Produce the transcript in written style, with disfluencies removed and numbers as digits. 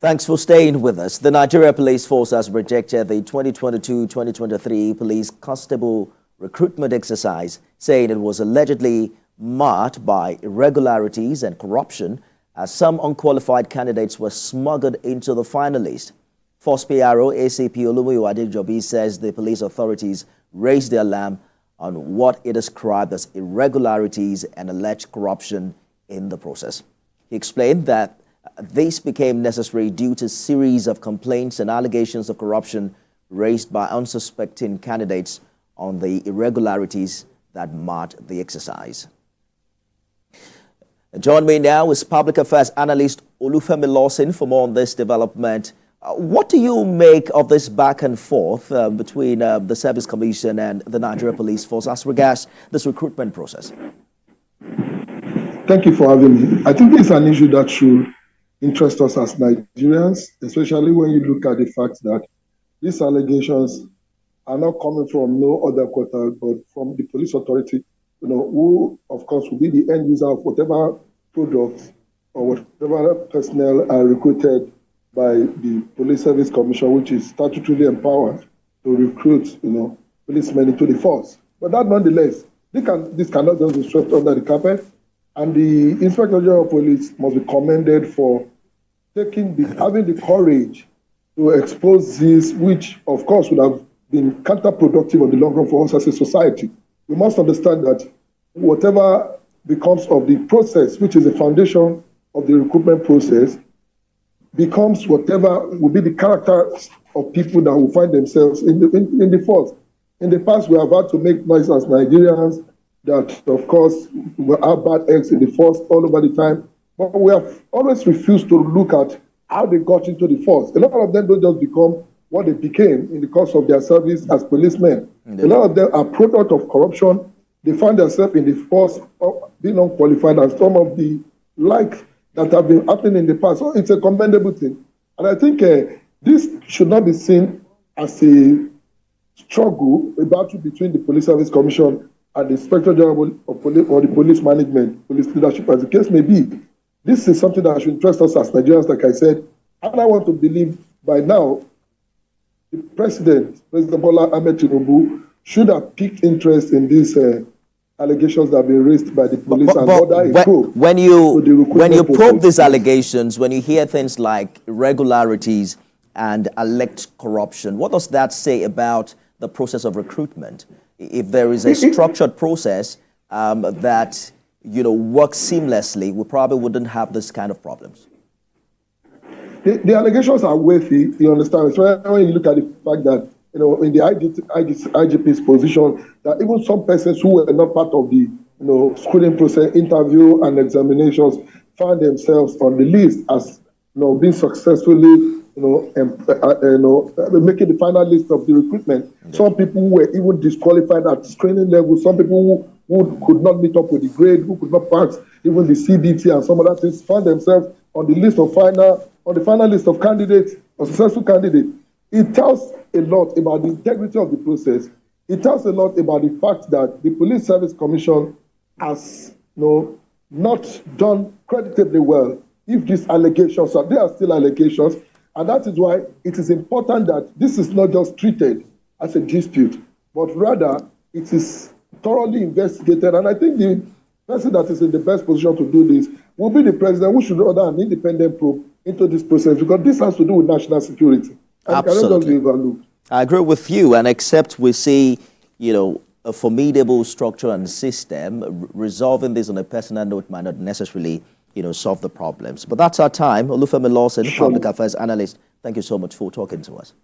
Thanks for staying with us. The Nigeria Police Force has rejected the 2022-2023 Police Constable Recruitment exercise, saying it was allegedly marked by irregularities and corruption, as some unqualified candidates were smuggled into the finalist. Force PRO ACP Olumuyiwa Adejobi says the police authorities raised their alarm on what it described as irregularities and alleged corruption in the process. He explained that this became necessary due to a series of complaints and allegations of corruption raised by unsuspecting candidates on the irregularities that marked the exercise. Join me now is Public Affairs Analyst Olufemi for more on this development. What do you make of this back and forth between the Service Commission and the Nigeria Police Force as regards this recruitment process? Thank you for having me. I think this is an issue that should interest us as Nigerians, especially when you look at the fact that these allegations are not coming from no other quarter, but from the police authority, who, of course, will be the end user of whatever products or whatever personnel are recruited by the Police Service Commission, which is statutorily empowered to recruit, policemen into the force. But that, nonetheless, this cannot just be swept under the carpet, and the Inspector General of Police must be commended for having the courage to expose this, which, of course, would have been counterproductive on the long run for us as a society. We must understand that whatever becomes of the process, which is the foundation of the recruitment process, becomes whatever will be the characters of people that will find themselves in the force. In the past, we have had to make noise as Nigerians that, of course, we have bad eggs in the force all over the time. But we have always refused to look at how they got into the force. A lot of them don't just become what they became in the course of their service as policemen. Indeed. A lot of them are product of corruption. They find themselves in the force of being unqualified, and some of the like that have been happening in the past. So it's a commendable thing. And I think this should not be seen as a struggle, a battle between the Police Service Commission and the Inspector General of Police, or the police management, police leadership, as the case may be. This is something that should interest us as Nigerians, like I said. And I want to believe by now, the President Bola Ahmed Tinubu, should have piqued interest in these allegations that have been raised by the police when you probe these allegations, when you hear things like irregularities and alleged corruption, what does that say about the process of recruitment? If there is a structured process that works seamlessly, we probably wouldn't have this kind of problems. The allegations are weighty, you understand. So when you look at the fact that, in the IGP's position, that even some persons who were not part of the, screening process, interview and examinations, found themselves on the list as, being successfully, making the final list of the recruitment. Mm-hmm. Some people were even disqualified at screening level. Some people who could not meet up with the grade, who could not pass even the CBT and some other things, found themselves on the list of on the final list of candidates, or successful candidates. It tells a lot about the integrity of the process. It tells a lot about the fact that the Police Service Commission has not done creditably well. If these allegations they are still allegations, and that is why it is important that this is not just treated as a dispute, but rather it is thoroughly investigated. And I think the person that is in the best position to do this will be the president, who should order an independent probe into this process, because this has to do with national security. And absolutely. I agree with you, and except we see, a formidable structure and system, resolving this on a personal note might not necessarily, solve the problems. But that's our time. Olufemi Lawson, Public Affairs Analyst, thank you so much for talking to us.